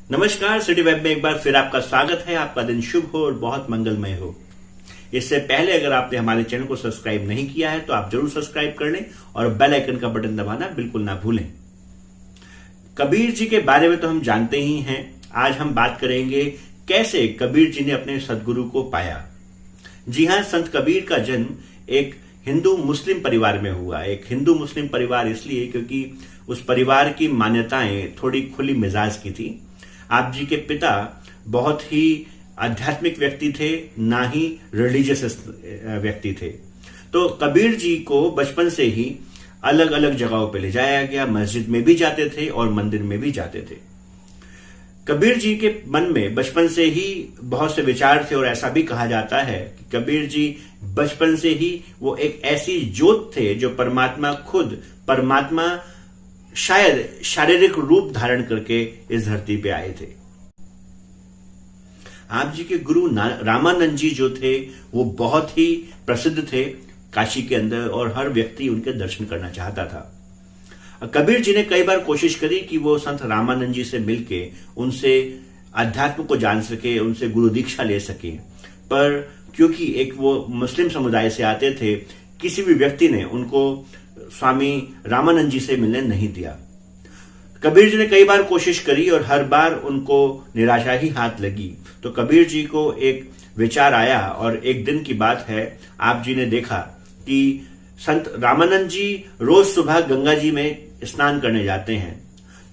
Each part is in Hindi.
नमस्कार, सिटी वेब में एक बार फिर आपका स्वागत है। आपका दिन शुभ हो और बहुत मंगलमय हो। इससे पहले अगर आपने हमारे चैनल को सब्सक्राइब नहीं किया है तो आप जरूर सब्सक्राइब कर लें और बेल आइकन का बटन दबाना बिल्कुल ना भूलें। कबीर जी के बारे में तो हम जानते ही हैं। आज हम बात करेंगे कैसे कबीर जी ने अपने सदगुरु को पाया। जी हां, संत कबीर का जन्म एक हिंदू मुस्लिम परिवार में हुआ। एक हिंदू मुस्लिम परिवार इसलिए क्योंकि उस परिवार की मान्यताएं थोड़ी खुली मिजाज की थी। आप जी के पिता बहुत ही आध्यात्मिक व्यक्ति थे, ना ही रिलीजियस व्यक्ति थे। तो कबीर जी को बचपन से ही अलग अलग जगहों पे ले जाया गया। मस्जिद में भी जाते थे और मंदिर में भी जाते थे। कबीर जी के मन में बचपन से ही बहुत से विचार थे और ऐसा भी कहा जाता है कि कबीर जी बचपन से ही वो एक ऐसी ज्योत थे जो परमात्मा शायद शारीरिक रूप धारण करके इस धरती पे आए थे। आप जी के गुरु रामानंद जी जो थे वो बहुत ही प्रसिद्ध थे काशी के अंदर और हर व्यक्ति उनके दर्शन करना चाहता था। कबीर जी ने कई बार कोशिश करी कि वो संत रामानंद जी से मिलके उनसे अध्यात्म को जान सके, उनसे गुरु दीक्षा ले सके, पर क्योंकि एक वो मुस्लिम समुदाय से आते थे, किसी भी व्यक्ति ने उनको स्वामी रामानंद जी से मिलने नहीं दिया। कबीर जी ने कई बार कोशिश करी और हर बार उनको निराशा ही हाथ लगी। तो कबीर जी को एक विचार आया और एक दिन की बात है, आप जी ने देखा कि संत रामानंद जी रोज सुबह गंगा जी में स्नान करने जाते हैं।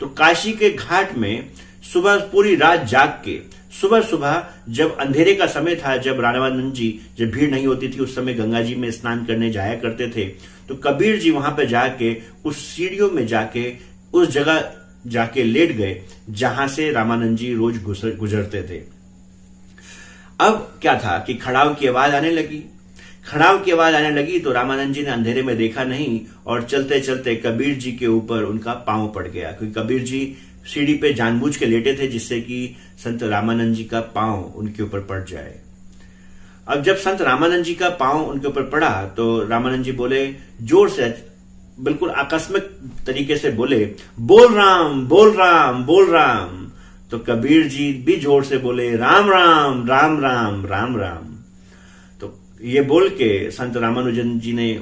तो काशी के घाट में सुबह पूरी रात जाग के सुबह जब अंधेरे का समय था, जब रामानंद जी जब भीड़ नहीं होती थी, उस समय गंगा जी में स्नान करने जाया करते थे। तो कबीर जी वहां पे जाके उस सीढ़ियों में जाके उस जगह जाके लेट गए जहां से रामानंद जी रोज गुजरते थे। अब क्या था कि खड़ाव की आवाज आने लगी तो रामानंद जी ने अंधेरे में देखा नहीं और चलते चलते कबीर जी के ऊपर उनका पांव पड़ गया, क्योंकि कबीर जी सीढ़ी पे जानबूझ के लेटे थे जिससे कि संत रामानंद जी का पांव उनके ऊपर पड़ जाए। अब जब संत रामानंद जी का पांव उनके ऊपर पड़ा तो रामानंद जी बोले, जोर से, बिल्कुल आकस्मिक तरीके से बोले, बोल राम बोल राम बोल राम। तो कबीर जी भी जोर से बोले, राम राम राम राम राम राम। तो ये बोल के संत रामानुजन जी ने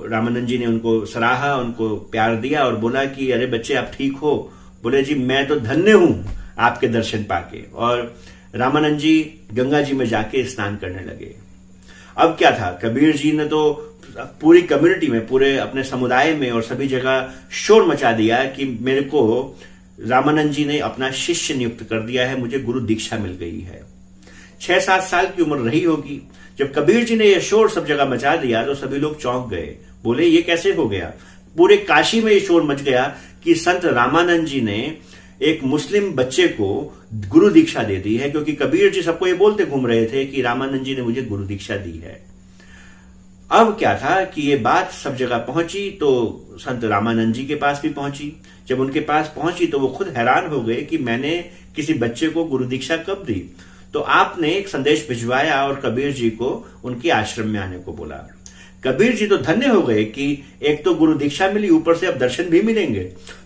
रामानंद जी ने उनको सराहा, उनको प्यार दिया और बोला कि अरे बच्चे आप ठीक हो? बोले, जी मैं तो धन्य हूं आपके दर्शन पाके। और रामानंद जी गंगा जी में जाके स्नान करने लगे। अब क्या था, कबीर जी ने तो पूरी कम्युनिटी में, पूरे अपने समुदाय में और सभी जगह शोर मचा दिया कि मेरे को रामानंद जी ने अपना शिष्य नियुक्त कर दिया है, मुझे गुरु दीक्षा मिल गई है। 6-7 साल की उम्र रही होगी। जब कबीर जी ने यह शोर सब जगह मचा दिया तो सभी लोग चौंक गए। बोले, ये कैसे हो गया? पूरे काशी में ये शोर मच गया कि संत रामानंद जी ने एक मुस्लिम बच्चे को गुरु दीक्षा दे दी है, क्योंकि कबीर जी सबको ये बोलते घूम रहे थे कि रामानंद जी ने मुझे गुरु दीक्षा दी है। अब क्या था कि ये बात सब जगह पहुंची तो संत रामानंद जी के पास भी पहुंची। जब उनके पास पहुंची तो वो खुद हैरान हो गए कि मैंने किसी बच्चे को गुरु दीक्षा कब दी। तो आपने एक संदेश भिजवाया और कबीर जी को उनके आश्रम में आने को बोला। कबीर जी तो धन्य हो गए कि एक तो गुरु दीक्षा मिली, ऊपर से अब दर्शन भी मिलेंगे।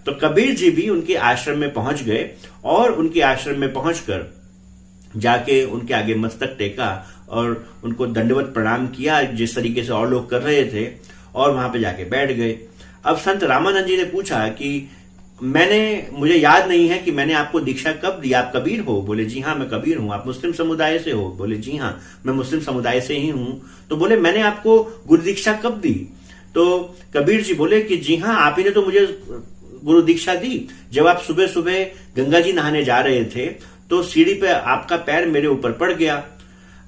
तो कबीर जी भी उनके आश्रम में पहुंच गए और उनके आश्रम में पहुंचकर जाके उनके आगे मस्तक टेका और उनको दंडवत प्रणाम किया जिस तरीके से और लोग कर रहे थे, और वहां पे जाके बैठ गए। अब संत रामानंद जी ने पूछा कि मुझे याद नहीं है कि मैंने आपको दीक्षा कब दी, आप कबीर हो? बोले, जी हाँ मैं कबीर हूं। आप मुस्लिम समुदाय से हो? बोले, जी हाँ मैं मुस्लिम समुदाय से ही हूं। तो बोले, मैंने आपको गुरु दीक्षा कब दी? तो कबीर जी बोले कि जी हाँ, आप ही ने तो मुझे गुरु दीक्षा दी। जब आप सुबह सुबह गंगा जी नहाने जा रहे थे तो सीढ़ी पे आपका पैर मेरे ऊपर पड़ गया।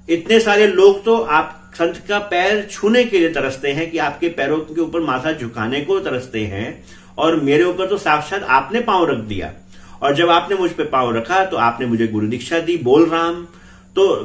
इतने सारे लोग तो आप संत का पैर छूने के लिए तरसते हैं कि आपके पैरों के ऊपर माथा झुकाने को तरसते हैं, और मेरे ऊपर तो साक्षात आपने पांव रख दिया। और जब आपने मुझ पे पांव रखा तो आपने मुझे गुरु दीक्षा दी, बोल राम। तो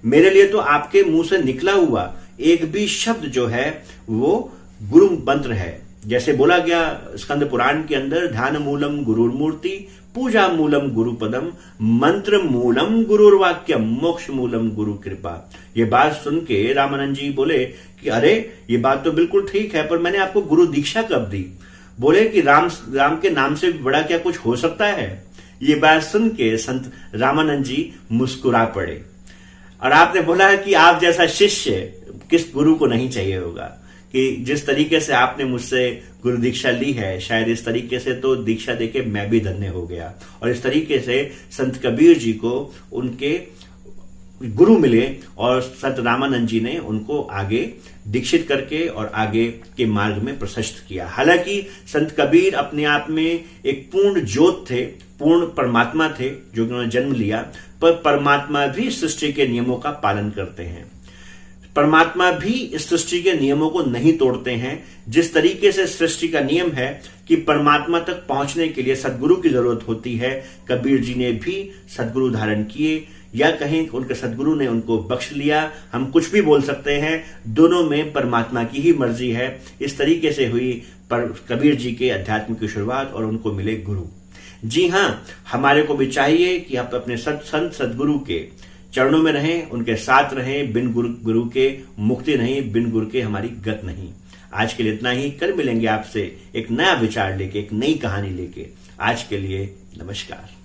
मेरे लिए तो आपके मुंह से निकला हुआ एक भी शब्द जो है वो गुरु मंत्र है। जैसे बोला गया स्कंद पुराण के अंदर, ध्यान मूलम गुरुर्मूर्ति, पूजा मूलम गुरु पदम, मंत्र मूलम गुरुर्वाक्यम, मोक्ष मूलम गुरु कृपा। ये बात सुन के रामानंद जी बोले कि अरे ये बात तो बिल्कुल ठीक है, पर मैंने आपको गुरु दीक्षा कब दी? बोले कि राम के नाम से बड़ा क्या कुछ हो सकता है? ये बात सुन के संत रामानंद जी मुस्कुरा पड़े और आपने बोला कि आप जैसा शिष्य किस गुरु को नहीं चाहिए होगा, कि जिस तरीके से आपने मुझसे गुरु दीक्षा ली है, शायद इस तरीके से तो दीक्षा देके मैं भी धन्य हो गया। और इस तरीके से संत कबीर जी को उनके गुरु मिले और संत रामानंद जी ने उनको आगे दीक्षित करके और आगे के मार्ग में प्रशस्त किया। हालांकि संत कबीर अपने आप में एक पूर्ण ज्योत थे, पूर्ण परमात्मा थे जो उन्होंने जन्म लिया, पर परमात्मा भी सृष्टि के नियमों का पालन करते हैं। परमात्मा भी इस सृष्टि के नियमों को नहीं तोड़ते हैं। जिस तरीके से सृष्टि का नियम है कि परमात्मा तक पहुंचने के लिए सदगुरु की जरूरत होती है, कबीर जी ने भी सदगुरु धारण किए, या कहें कि उनके सदगुरु ने उनको बख्श लिया। हम कुछ भी बोल सकते हैं, दोनों में परमात्मा की ही मर्जी है। इस तरीके से हुई कबीर जी के अध्यात्म की शुरुआत और उनको मिले गुरु। जी हाँ, हमारे को भी चाहिए कि आप अपने संत सदगुरु के चरणों में रहें, उनके साथ रहें। बिन गुरु के मुक्ति नहीं, बिन गुरु के हमारी गत नहीं। आज के लिए इतना ही। कल मिलेंगे आपसे एक नया विचार लेके, एक नई कहानी लेके। आज के लिए नमस्कार।